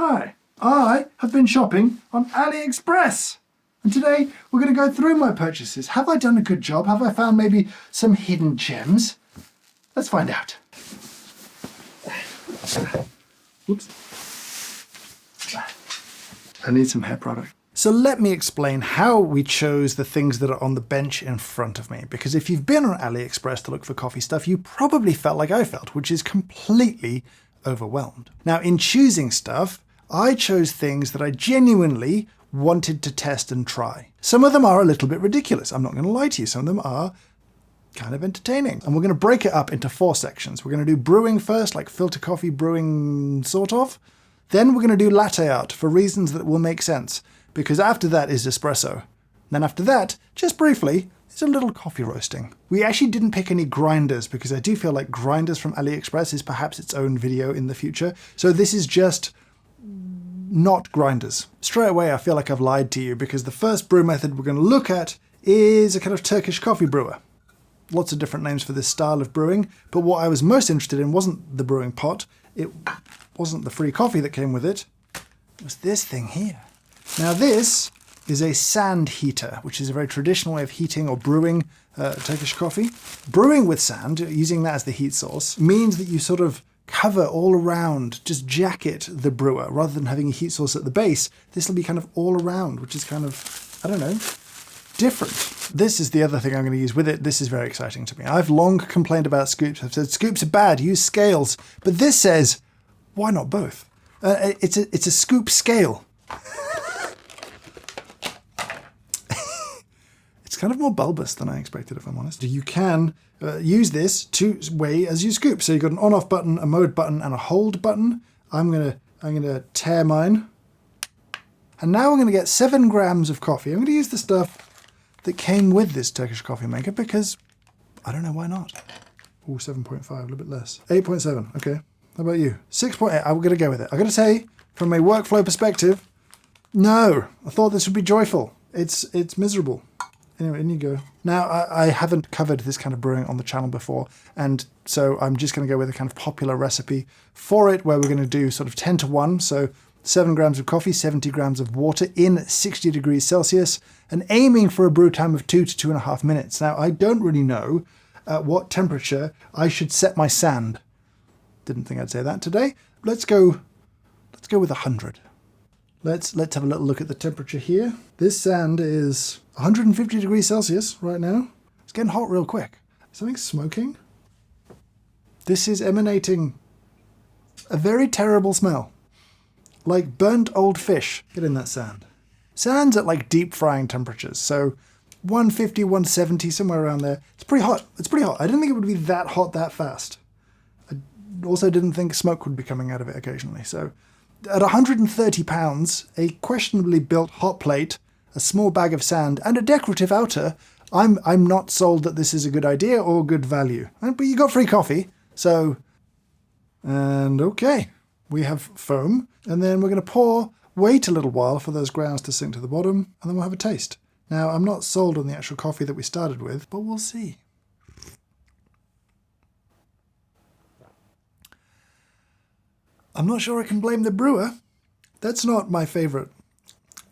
Hi, I have been shopping on AliExpress. And today we're going to go through my purchases. Have I done a good job? Have I found maybe some hidden gems? Let's find out. Whoops. I need some hair product. So let me explain how we chose the things that are on the bench in front of me. Because if you've been on AliExpress to look for coffee stuff, you probably felt like I felt, which is completely overwhelmed. Now, in choosing stuff, I chose things that I genuinely wanted to test and try. Some of them are a little bit ridiculous. I'm not going to lie to you. Some of them are kind of entertaining. And we're going to break it up into 4 sections. We're going to do brewing first, like filter coffee brewing, sort of. Then we're going to do latte art for reasons that will make sense, because after that is espresso. Then after that, just briefly, it's a little coffee roasting. We actually didn't pick any grinders because I do feel like grinders from AliExpress is perhaps its own video in the future. So this is just not grinders. Straight away, I feel like I've lied to you because the first brew method we're going to look at is a kind of Turkish coffee brewer. Lots of different names for this style of brewing, but what I was most interested in wasn't the brewing pot. It wasn't the free coffee that came with it. It was this thing here. Now this is a sand heater, which is a very traditional way of heating or brewing Turkish coffee. Brewing with sand, using that as the heat source, means that you sort of cover all around, just jacket the brewer, rather than having a heat source at the base. This will be kind of all around, which is kind of, I don't know, different. This is the other thing I'm going to use with it. This is very exciting to me. I've long complained about scoops. I've said scoops are bad, use scales. But this says, why not both? It's a scoop scale. It's kind of more bulbous than I expected, if I'm honest. You can use this to weigh as you scoop. So you've got an on-off button, a mode button, and a hold button. I'm gonna tear mine. And now we're gonna get 7 grams of coffee. I'm gonna use the stuff that came with this Turkish coffee maker because I don't know why not. Oh, 7.5, a little bit less. 8.7, okay. How about you? 6.8, I'm gonna go with it. I gotta say, from a workflow perspective, no, I thought this would be joyful. It's miserable. Anyway, in you go. Now, I haven't covered this kind of brewing on the channel before, and so I'm just going to go with a kind of popular recipe for it, where we're going to do sort of 10 to 1, so 7 grams of coffee, 70 grams of water in 60 degrees Celsius, and aiming for a brew time of 2 to 2.5 minutes. Now, I don't really know at what temperature I should set my sand. Didn't think I'd say that today. Let's go with 100. Let's have a little look at the temperature here. This sand is 150 degrees Celsius right now. It's getting hot real quick. Something smoking? This is emanating a very terrible smell. Like burnt old fish. Get in that sand. Sand's at like deep frying temperatures. So 150, 170, somewhere around there. It's pretty hot. It's pretty hot. I didn't think it would be that hot that fast. I also didn't think smoke would be coming out of it occasionally. So at 130 pounds, a questionably built hot plate, a small bag of sand, and a decorative outer, I'm not sold that this is a good idea or good value. But you got free coffee, so... And okay, we have foam, and then we're going to wait a little while for those grounds to sink to the bottom, and then we'll have a taste. Now, I'm not sold on the actual coffee that we started with, but we'll see. I'm not sure I can blame the brewer. That's not my favourite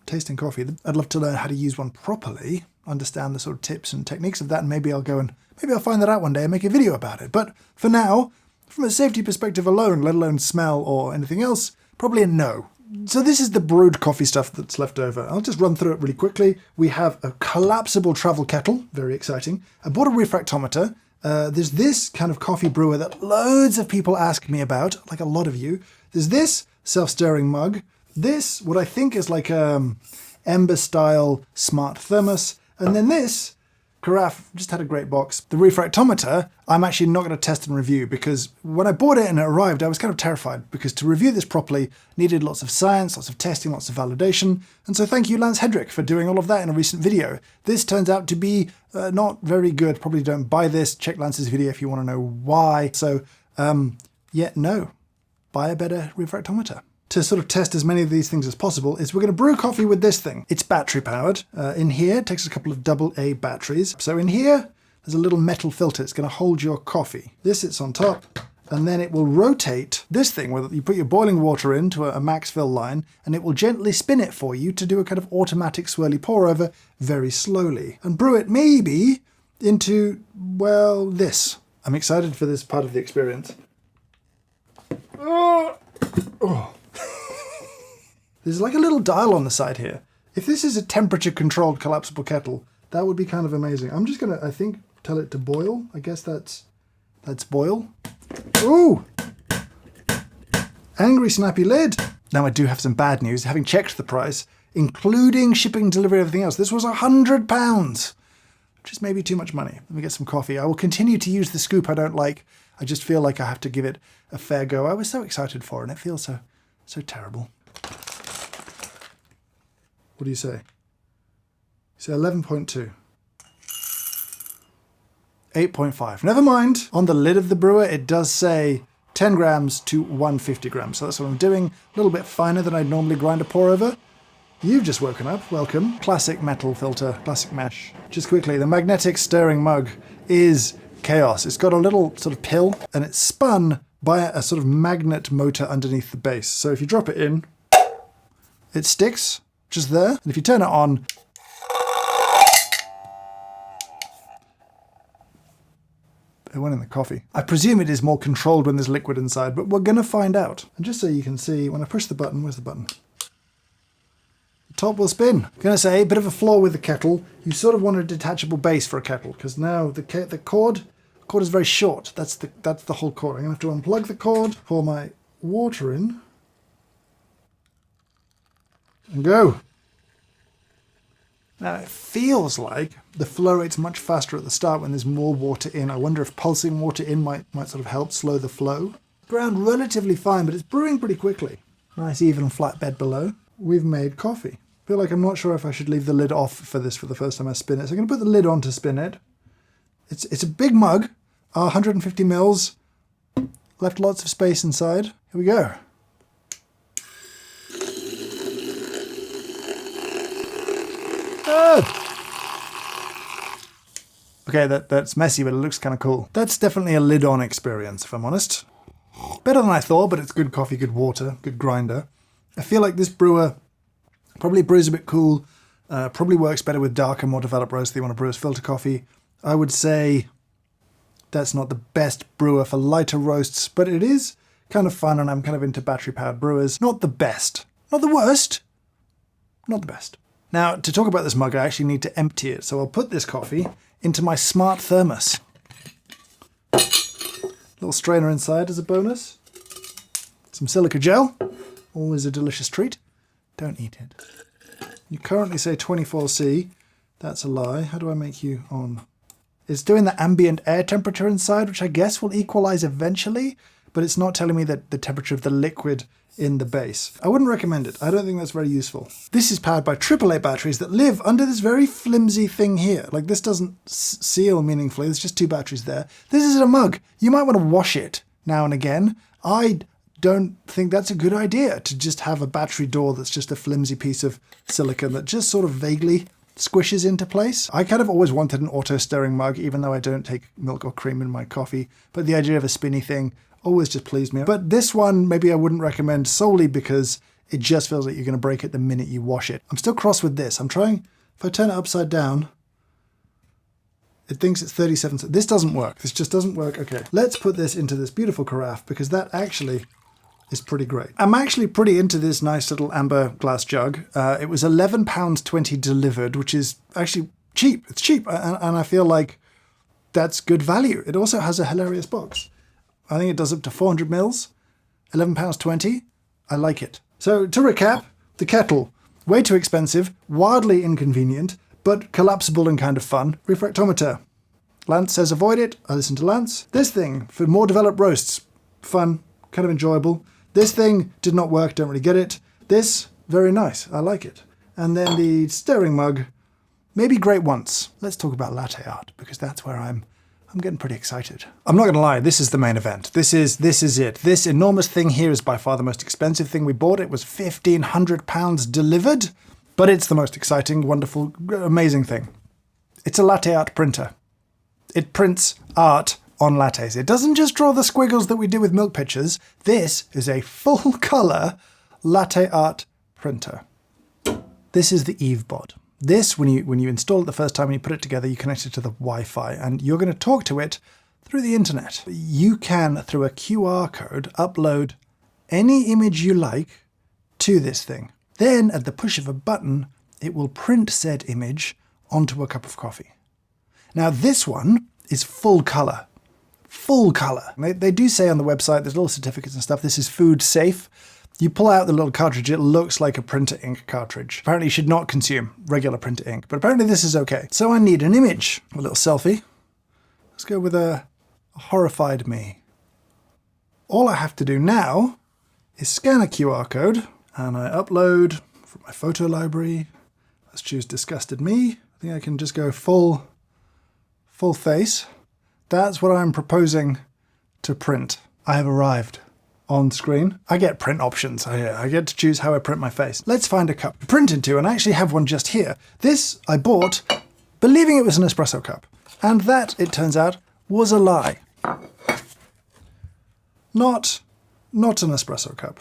tasting coffee. I'd love to learn how to use one properly, understand the sort of tips and techniques of that, and maybe I'll find that out one day and make a video about it. But for now, from a safety perspective alone, let alone smell or anything else, probably a no. So this is the brewed coffee stuff that's left over. I'll just run through it really quickly. We have a collapsible travel kettle, very exciting. I bought a refractometer. There's this kind of coffee brewer that loads of people ask me about, like a lot of you. There's this self-stirring mug. This, what I think is like Ember-style smart thermos. And then this carafe just had a great box. The refractometer, I'm actually not going to test and review because when I bought it and it arrived, I was kind of terrified because to review this properly needed lots of science, lots of testing, lots of validation. And so thank you, Lance Hedrick, for doing all of that in a recent video. This turns out to be not very good. Probably don't buy this. Check Lance's video if you want to know why. So, yeah, no. Buy a better refractometer. To sort of test as many of these things as possible is we're going to brew coffee with this thing. It's battery powered. In here, it takes a couple of AA batteries. So in here, there's a little metal filter. It's going to hold your coffee. This sits on top, and then it will rotate this thing where you put your boiling water into a max fill line, and it will gently spin it for you to do a kind of automatic swirly pour over very slowly and brew it maybe into, well, this. I'm excited for this part of the experience. Oh. There's like a little dial on the side here. If this is a temperature controlled collapsible kettle, that would be kind of amazing. I'm just gonna, I think, tell it to boil. I guess that's boil. Ooh! Angry snappy lid. Now I do have some bad news. Having checked the price, including shipping, delivery, everything else, this was £100, which is maybe too much money. Let me get some coffee. I will continue to use the scoop I don't like. I just feel like I have to give it a fair go. I was so excited for it, and it feels so terrible. What do you say? You say 11.2. 8.5. Never mind. On the lid of the brewer, it does say 10 grams to 150 grams. So that's what I'm doing. A little bit finer than I'd normally grind a pour over. You've just woken up. Welcome. Classic metal filter, classic mesh. Just quickly, the magnetic stirring mug is chaos. It's got a little sort of pill, and it's spun by a sort of magnet motor underneath the base. So if you drop it in, it sticks just there. And if you turn it on, it went in the coffee. I presume it is more controlled when there's liquid inside, but we're gonna find out. And just so you can see, when I push the button, where's the button? The top will spin. I'm gonna say, a bit of a flaw with the kettle. You sort of want a detachable base for a kettle, because now the cord is very short. That's the whole cord. I'm gonna have to unplug the cord, pour my water in, and go. Now it feels like the flow rate's much faster at the start when there's more water in. I wonder if pulsing water in might sort of help slow the flow. Ground relatively fine, but it's brewing pretty quickly. Nice even flat bed below. We've made coffee. I feel like I'm not sure if I should leave the lid off for this for the first time I spin it. So I'm going to put the lid on to spin it. It's a big mug, 150 mils. Left lots of space inside. Here we go. Okay, that's messy, but it looks kind of cool. That's definitely a lid-on experience, if I'm honest. Better than I thought, but it's good coffee, good water, good grinder. I feel like this brewer probably brews a bit cool, probably works better with darker, more developed roasts that you want to brew as filter coffee. I would say that's not the best brewer for lighter roasts, but it is kind of fun, and I'm kind of into battery-powered brewers. Not the best. Not the worst. Not the best. Now, to talk about this mug, I actually need to empty it. So I'll put this coffee into my smart thermos. Little strainer inside as a bonus. Some silica gel. Always a delicious treat. Don't eat it. You currently say 24C. That's a lie. How do I make you on? It's doing the ambient air temperature inside, which I guess will equalize eventually, but it's not telling me that the temperature of the liquid in the base. I wouldn't recommend it. I don't think that's very useful. This is powered by AAA batteries that live under this very flimsy thing here. Like, this doesn't seal meaningfully. There's just two batteries there. This is in a mug. You might want to wash it now and again. I don't think that's a good idea to just have a battery door that's just a flimsy piece of silicone that just sort of vaguely squishes into place. I kind of always wanted an auto stirring mug, even though I don't take milk or cream in my coffee. But the idea of a spinny thing always just pleased me. But this one, maybe I wouldn't recommend solely because it just feels like you're going to break it the minute you wash it. I'm still cross with this. I'm trying, if I turn it upside down, it thinks it's 37. This doesn't work. This just doesn't work. Okay, let's put this into this beautiful carafe because that actually is pretty great. I'm actually pretty into this nice little amber glass jug. It was £11.20 delivered, which is actually cheap. It's cheap, and I feel like that's good value. It also has a hilarious box. I think it does up to 400 mils, £11.20. I like it. So to recap, the kettle, way too expensive, wildly inconvenient, but collapsible and kind of fun. Refractometer. Lance says avoid it. I listen to Lance. This thing, for more developed roasts, fun, kind of enjoyable. This thing did not work, don't really get it. This, very nice, I like it. And then the stirring mug, maybe great once. Let's talk about latte art, because that's where I'm getting pretty excited. I'm not gonna lie, this is the main event. This is it. This enormous thing here is by far the most expensive thing we bought. It was £1,500 delivered, but it's the most exciting, wonderful, amazing thing. It's a latte art printer. It prints art on lattes. It doesn't just draw the squiggles that we do with milk pitchers. This is a full color latte art printer. This is the EveBot. This, when you install it the first time and you put it together, you connect it to the Wi-Fi and you're going to talk to it through the internet. You can, through a QR code, upload any image you like to this thing. Then, at the push of a button, it will print said image onto a cup of coffee. Now, this one is full color. Full color. They do say on the website, there's little certificates and stuff, this is food safe. You pull out the little cartridge, it looks like a printer ink cartridge. Apparently you should not consume regular printer ink, but apparently this is okay. So I need an image, a little selfie. Let's go with a horrified me. All I have to do now is scan a QR code and I upload from my photo library. Let's choose disgusted me. I think I can just go full face. That's what I'm proposing to print. I have arrived. On screen. I get print options. I get to choose how I print my face. Let's find a cup to print into, and I actually have one just here. This I bought believing it was an espresso cup, and that, it turns out, was a lie. Not an espresso cup.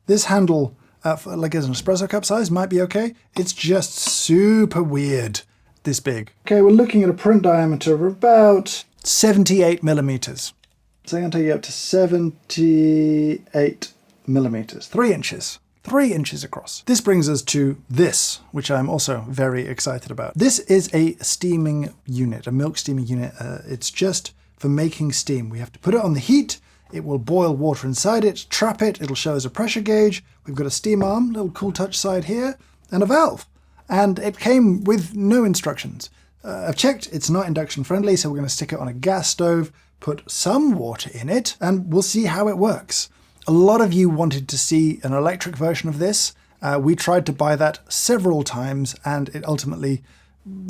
This handle, like as an espresso cup size, might be okay. It's just super weird, this big. Okay, we're looking at a print diameter of about 78 millimeters. So I'm going to take it up to 78 millimeters, 3 inches. 3 inches across. This brings us to this, which I'm also very excited about. This is a steaming unit, a milk steaming unit. It's just for making steam. We have to put it on the heat. It will boil water inside it, trap it. It'll show us a pressure gauge. We've got a steam arm, little cool touch side here, and a valve. And it came with no instructions. I've checked, it's not induction friendly, so we're going to stick it on a gas stove, put some water in it, and we'll see how it works. A lot of you wanted to see an electric version of this. We tried to buy that several times, and it ultimately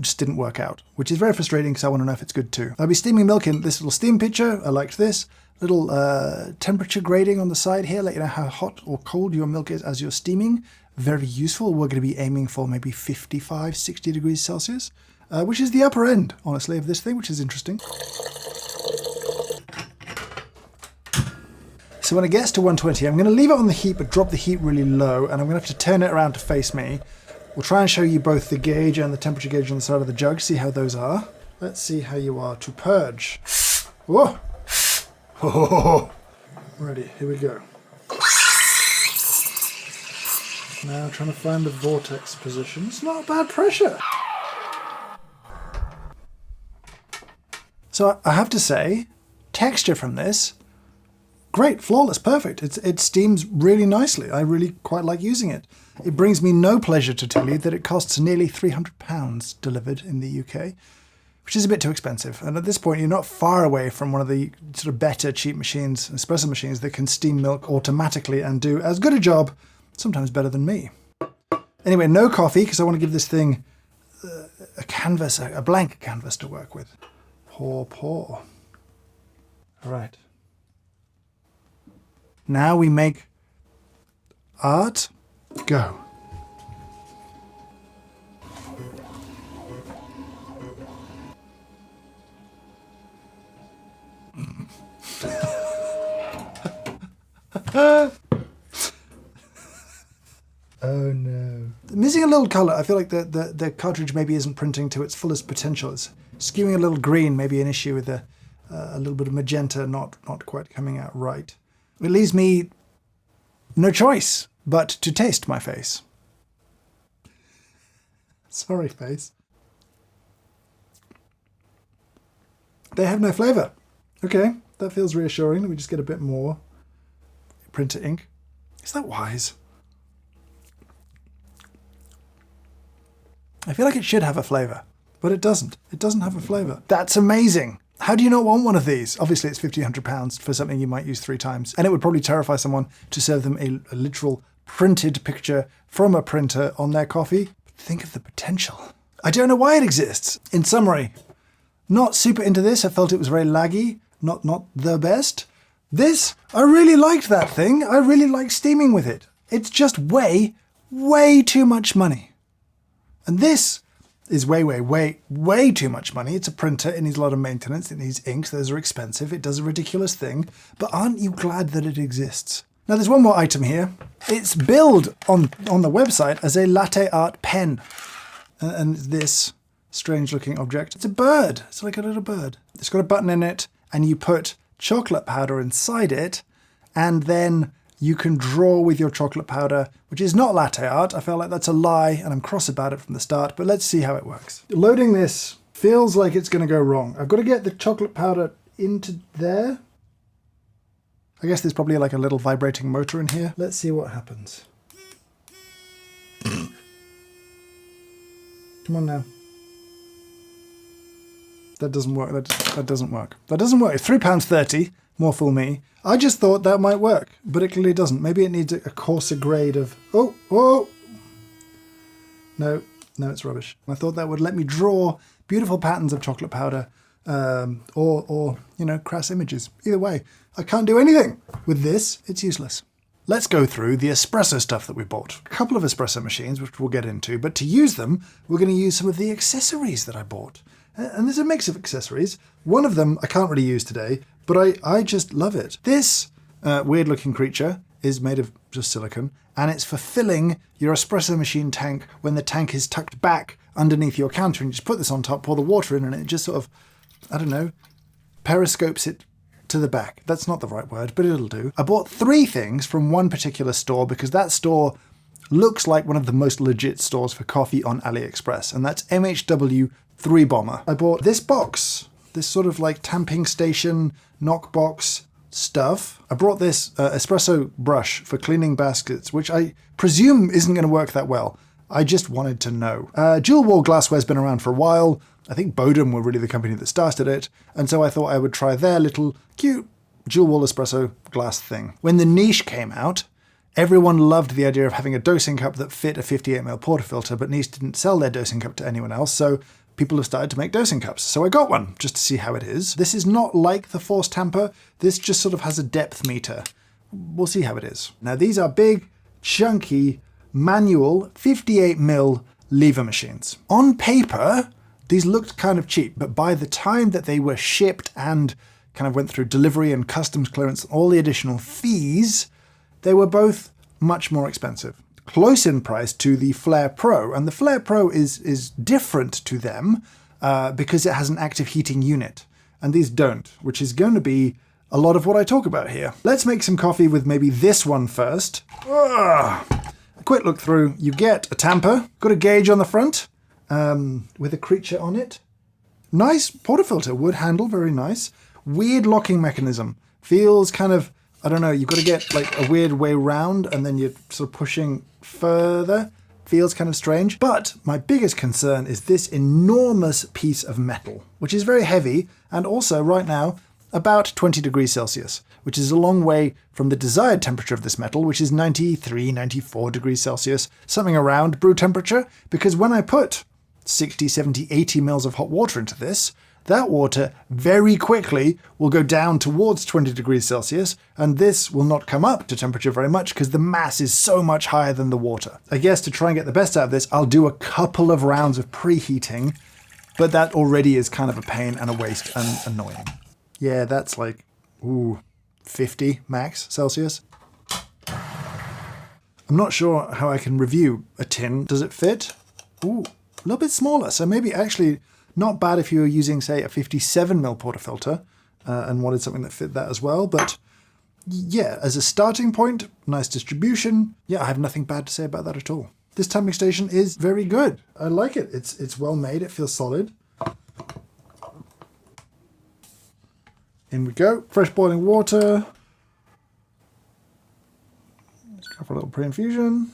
just didn't work out, which is very frustrating because I want to know if it's good too. I'll be steaming milk in this little steam pitcher. I liked this. Little temperature grading on the side here, let you know how hot or cold your milk is as you're steaming. Very useful. We're going to be aiming for maybe 55, 60 degrees Celsius, which is the upper end, honestly, of this thing, which is interesting. So when it gets to 120, I'm going to leave it on the heat, but drop the heat really low, and I'm going to have to turn it around to face me. We'll try and show you both the gauge and the temperature gauge on the side of the jug, see how those are. Let's see how you are to purge. Whoa! Oh. Ready, here we go. Now trying to find the vortex position. It's not bad pressure. So I have to say, texture from this, great, flawless, perfect. It steams really nicely. I really quite like using it. It brings me no pleasure to tell you that it costs nearly £300 delivered in the UK, which is a bit too expensive. And at this point, you're not far away from one of the sort of better cheap machines, espresso machines, that can steam milk automatically and do as good a job, sometimes better than me. Anyway, no coffee, because I want to give this thing a canvas, a blank canvas to work with. Pour. All right. Now we make art. Go. Oh no. Missing a little colour. I feel like the cartridge maybe isn't printing to its fullest potential. It's skewing a little green, maybe an issue with a little bit of magenta not quite coming out right. It leaves me no choice but to taste my face. Sorry, face. They have no flavour. Okay, that feels reassuring. Let me just get a bit more printer ink. Is that wise? I feel like it should have a flavour, but it doesn't. It doesn't have a flavour. That's amazing. How do you not want one of these? Obviously, it's £1,500 for something you might use 3 times, and it would probably terrify someone to serve them a literal printed picture from a printer on their coffee. Think of the potential. I don't know why it exists. In summary, not super into this. I felt it was very laggy, not the best. This, I really liked that thing. I really like steaming with it. It's just way too much money. And this is way too much money. It's a printer, it needs a lot of maintenance, it needs inks, those are expensive, it does a ridiculous thing, but aren't you glad that it exists? Now there's one more item here. It's billed on the website as a latte art pen. And this strange looking object, it's a bird. It's like a little bird. It's got a button in it and you put chocolate powder inside it and then you can draw with your chocolate powder, which is not latte art. I feel like that's a lie and I'm cross about it from the start, but let's see how it works. Loading this feels like it's gonna go wrong. I've got to get the chocolate powder into there. I guess there's probably like a little vibrating motor in here. Let's see what happens. Come on now. That doesn't work. That doesn't work. That doesn't work. It's £3.30. More fool me. I just thought that might work, but it clearly doesn't. Maybe it needs a coarser grade of... Oh! No, it's rubbish. I thought that would let me draw beautiful patterns of chocolate powder or crass images. Either way, I can't do anything. With this, it's useless. Let's go through the espresso stuff that we bought. A couple of espresso machines, which we'll get into, but to use them, we're going to use some of the accessories that I bought. And there's a mix of accessories. One of them I can't really use today, but I just love it. This weird looking creature is made of just silicone, and it's for filling your espresso machine tank when the tank is tucked back underneath your counter, and you just put this on top, pour the water in, and it just sort of, I don't know, periscopes it to the back. That's not the right word, but it'll do. I bought 3 things from one particular store because that store looks like one of the most legit stores for coffee on AliExpress, and that's MHW 3 Bomber. I bought this box, this sort of like tamping station, knock box stuff. I brought this espresso brush for cleaning baskets, which I presume isn't going to work that well. I just wanted to know. Dual wall glassware's been around for a while. I think Bodum were really the company that started it, and so I thought I would try their little cute dual wall espresso glass thing. When the niche came out, everyone loved the idea of having a dosing cup that fit a 58ml portafilter, but Niche didn't sell their dosing cup to anyone else, so people have started to make dosing cups. So I got one, just to see how it is. This is not like the Force Tamper, this just sort of has a depth meter. We'll see how it is. Now these are big, chunky, manual 58ml lever machines. On paper, these looked kind of cheap, but by the time that they were shipped and kind of went through delivery and customs clearance, all the additional fees, they were both much more expensive. Close in price to the Flare Pro, and the Flare Pro is different to them because it has an active heating unit, and these don't, which is going to be a lot of what I talk about here. Let's make some coffee with maybe this one first. A quick look through. You get a tamper, got a gauge on the front, with a creature on it. Nice portafilter, wood handle, very nice. Weird locking mechanism. Feels kind of, I don't know, you've got to get like a weird way round and then you're sort of pushing further. Feels kind of strange. But my biggest concern is this enormous piece of metal, which is very heavy and also right now about 20 degrees Celsius, which is a long way from the desired temperature of this metal, which is 93, 94 degrees Celsius, something around brew temperature, because when I put 60, 70, 80 mils of hot water into this, that water very quickly will go down towards 20 degrees Celsius, and this will not come up to temperature very much because the mass is so much higher than the water. I guess to try and get the best out of this, I'll do a couple of rounds of preheating, but that already is kind of a pain and a waste and annoying. Yeah, that's like, 50 max Celsius. I'm not sure how I can review a tin. Does it fit? A little bit smaller, so maybe actually not bad if you were using, say, a 57ml portafilter and wanted something that fit that as well. But yeah, as a starting point, nice distribution. Yeah, I have nothing bad to say about that at all. This tamping station is very good. I like it. It's well made. It feels solid. In we go. Fresh boiling water. Let's go for a little pre-infusion.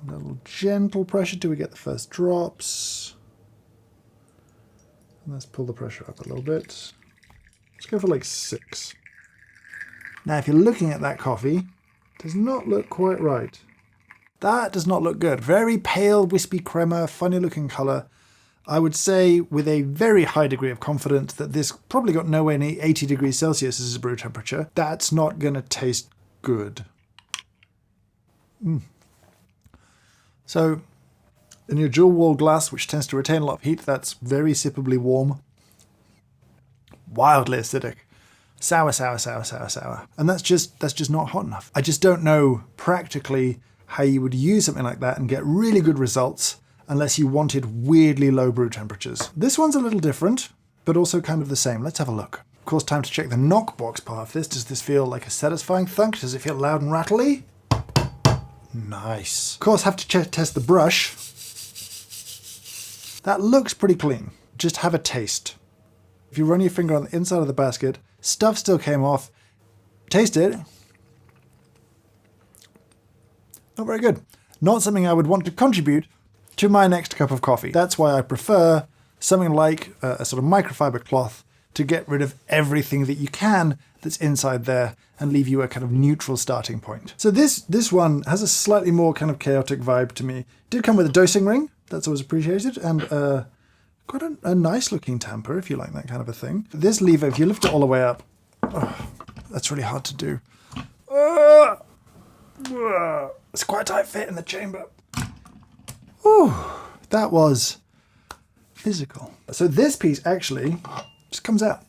A little gentle pressure till we get the first drops. And let's pull the pressure up a little bit. Let's go for like 6. Now, if you're looking at that coffee, it does not look quite right. That does not look good. Very pale, wispy crema, funny looking colour. I would say with a very high degree of confidence that this probably got nowhere near 80 degrees Celsius as a brew temperature. That's not going to taste good. So In your dual wall glass, which tends to retain a lot of heat, that's very sippably warm. Wildly acidic. Sour, sour, sour, sour, sour. And that's just not hot enough. I just don't know practically how you would use something like that and get really good results unless you wanted weirdly low brew temperatures. This one's a little different, but also kind of the same. Let's have a look. Of course, time to check the knockbox part of this. Does this feel like a satisfying thunk? Does it feel loud and rattly? Nice. Of course, have to test the brush. That looks pretty clean. Just have a taste. If you run your finger on the inside of the basket, stuff still came off. Taste it. Not very good. Not something I would want to contribute to my next cup of coffee. That's why I prefer something like a sort of microfiber cloth to get rid of everything that you can that's inside there and leave you a kind of neutral starting point. So this one has a slightly more kind of chaotic vibe to me. It did come with a dosing ring. That's always appreciated. And quite a nice looking tamper if you like that kind of a thing. This lever, if you lift it all the way up, that's really hard to do. It's quite a tight fit in the chamber. Ooh, that was physical. So this piece actually just comes out.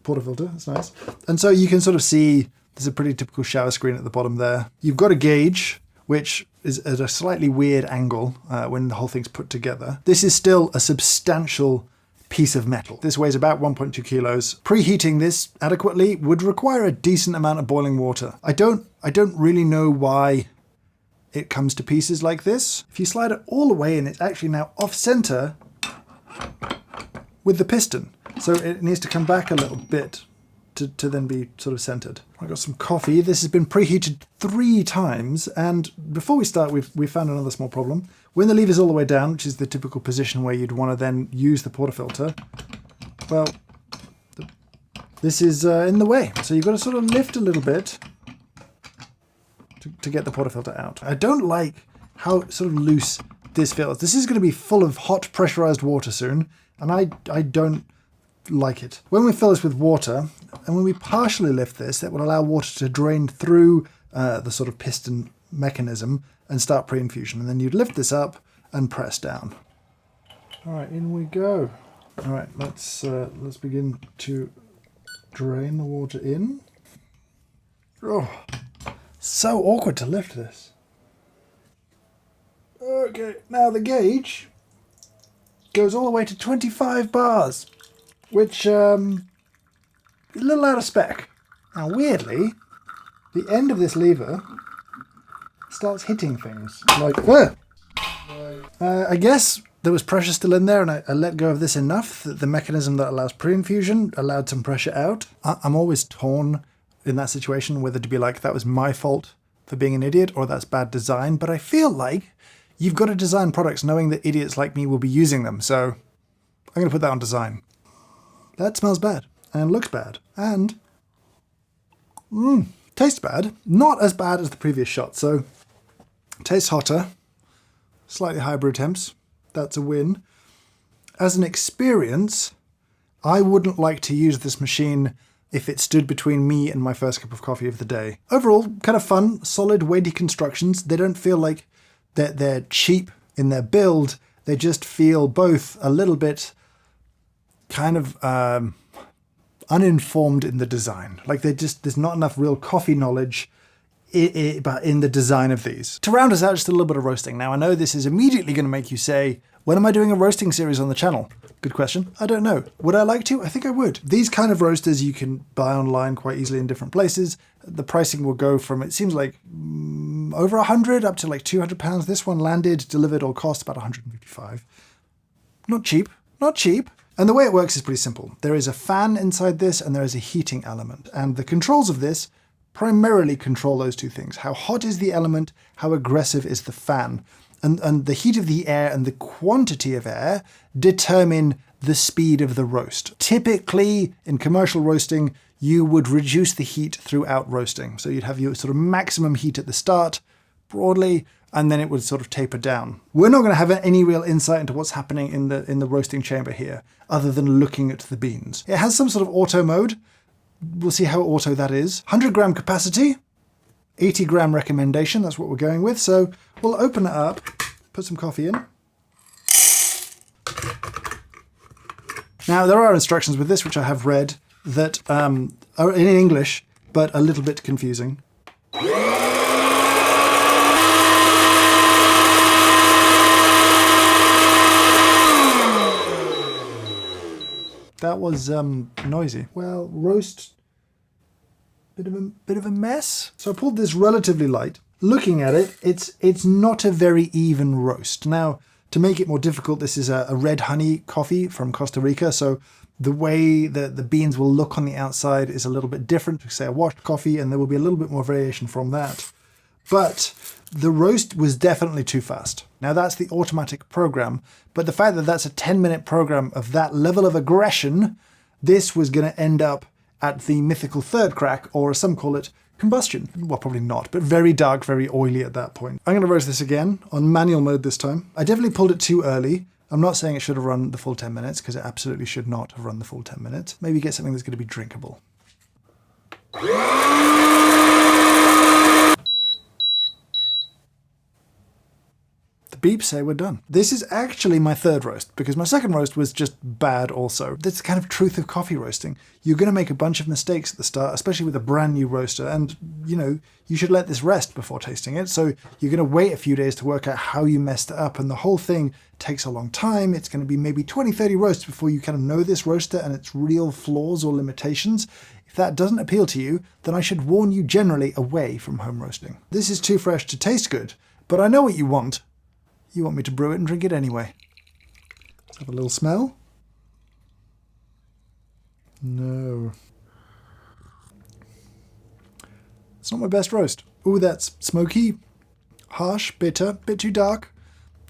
Portafilter, that's nice. And so you can sort of see there's a pretty typical shower screen at the bottom there. You've got a gauge, which is at a slightly weird angle when the whole thing's put together. This is still a substantial piece of metal. This weighs about 1.2 kilos. Preheating this adequately would require a decent amount of boiling water. I don't really know why it comes to pieces like this. If you slide it all the way in, it's actually now off center with the piston. So it needs to come back a little bit to then be sort of centered. I've got some coffee. This has been preheated 3 times. And before we start, we found another small problem. When the lever's all the way down, which is the typical position where you'd want to then use the portafilter, well, this is in the way. So you've got to sort of lift a little bit to get the portafilter out. I don't like how sort of loose this feels. This is going to be full of hot pressurized water soon, and I don't like it. When we fill this with water, and when we partially lift this, that will allow water to drain through the sort of piston mechanism and start pre-infusion. And then you'd lift this up and press down. All right, in we go. All right, let's begin to drain the water in. Oh, so awkward to lift this. Okay, now the gauge goes all the way to 25 bars, which is a little out of spec. Now, weirdly, the end of this lever starts hitting things. Like, I guess there was pressure still in there, and I let go of this enough that the mechanism that allows pre-infusion allowed some pressure out. I'm always torn in that situation whether to be like, that was my fault for being an idiot, or that's bad design. But I feel like you've got to design products knowing that idiots like me will be using them. So I'm going to put that on design. That smells bad and looks bad and tastes bad. Not as bad as the previous shot. So tastes hotter, slightly higher brew temps. That's a win. As an experience, I wouldn't like to use this machine if it stood between me and my first cup of coffee of the day. Overall, kind of fun, solid, weighty constructions. They don't feel like they're cheap in their build. They just feel both a little bit kind of uninformed in the design. Like there's not enough real coffee knowledge but in the design of these. To round us out, just a little bit of roasting. Now, I know this is immediately going to make you say, when am I doing a roasting series on the channel? Good question. I don't know. Would I like to? I think I would. These kind of roasters you can buy online quite easily in different places. The pricing will go from, it seems like over 100 up to like £200. This one landed, delivered, all cost about 155. Not cheap. Not cheap. And the way it works is pretty simple. There is a fan inside this and there is a heating element. And the controls of this primarily control those two things. How hot is the element? How aggressive is the fan? And the heat of the air and the quantity of air determine the speed of the roast. Typically, in commercial roasting, you would reduce the heat throughout roasting. So you'd have your sort of maximum heat at the start, broadly, and then it would sort of taper down. We're not going to have any real insight into what's happening in the roasting chamber here, other than looking at the beans. It has some sort of auto mode. We'll see how auto that is. 100 gram capacity, 80 gram recommendation, that's what we're going with. So we'll open it up, put some coffee in. Now, there are instructions with this, which I have read, that are in English, but a little bit confusing. That was noisy. Well, roast, bit of a mess. So I pulled this relatively light. Looking at it, it's not a very even roast. Now, to make it more difficult, this is a red honey coffee from Costa Rica. So the way that the beans will look on the outside is a little bit different to, say, a washed coffee, and there will be a little bit more variation from that. But the roast was definitely too fast. Now that's the automatic program, but the fact that that's a 10-minute program of that level of aggression, this was going to end up at the mythical third crack, or as some call it, combustion. Well, probably not, but very dark, very oily at that point. I'm going to roast this again on manual mode this time. I definitely pulled it too early. I'm not saying it should have run the full 10 minutes, because it absolutely should not have run the full 10 minutes. Maybe get something that's going to be drinkable. The beeps say we're done. This is actually my third roast, because my second roast was just bad also. That's the kind of truth of coffee roasting. You're going to make a bunch of mistakes at the start, especially with a brand new roaster, and you should let this rest before tasting it. So you're going to wait a few days to work out how you messed it up, and the whole thing takes a long time. It's going to be maybe 20, 30 roasts before you kind of know this roaster and its real flaws or limitations. If that doesn't appeal to you, then I should warn you generally away from home roasting. This is too fresh to taste good, but I know what you want. You want me to brew it and drink it anyway. Let's have a little smell. No. It's not my best roast. Ooh, that's smoky, harsh, bitter, bit too dark.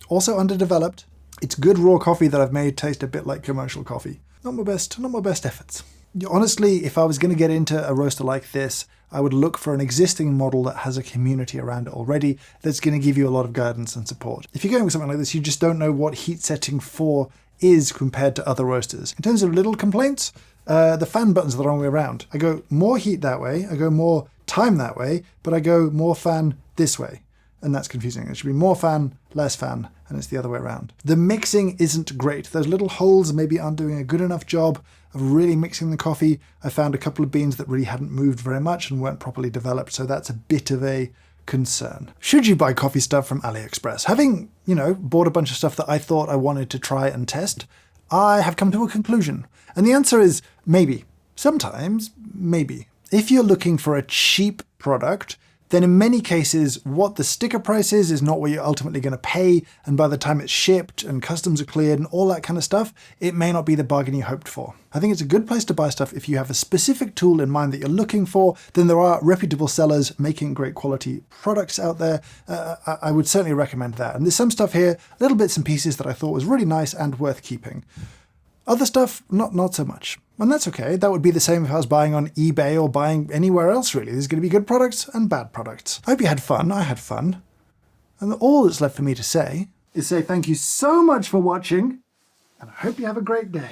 Also underdeveloped. It's good raw coffee that I've made taste a bit like commercial coffee. Not my best efforts. Honestly, if I was going to get into a roaster like this, I would look for an existing model that has a community around it already that's going to give you a lot of guidance and support. If you're going with something like this, you just don't know what heat setting 4 is compared to other roasters. In terms of little complaints, the fan buttons are the wrong way around. I go more heat that way, I go more time that way, but I go more fan this way. And that's confusing. It should be more fan, less fan, and it's the other way around. The mixing isn't great. Those little holes maybe aren't doing a good enough job of really mixing the coffee. I found a couple of beans that really hadn't moved very much and weren't properly developed, so that's a bit of a concern. Should you buy coffee stuff from AliExpress? Having, bought a bunch of stuff that I thought I wanted to try and test, I have come to a conclusion. And the answer is maybe. Sometimes, maybe. If you're looking for a cheap product, then in many cases, what the sticker price is not what you're ultimately going to pay, and by the time it's shipped and customs are cleared and all that kind of stuff, it may not be the bargain you hoped for. I think it's a good place to buy stuff if you have a specific tool in mind that you're looking for. Then there are reputable sellers making great quality products out there. I would certainly recommend that. And there's some stuff here, little bits and pieces that I thought was really nice and worth keeping. Other stuff, not so much. And that's okay. That would be the same if I was buying on eBay or buying anywhere else, really. There's going to be good products and bad products. I hope you had fun. I had fun. And all that's left for me to say is say thank you so much for watching, and I hope you have a great day.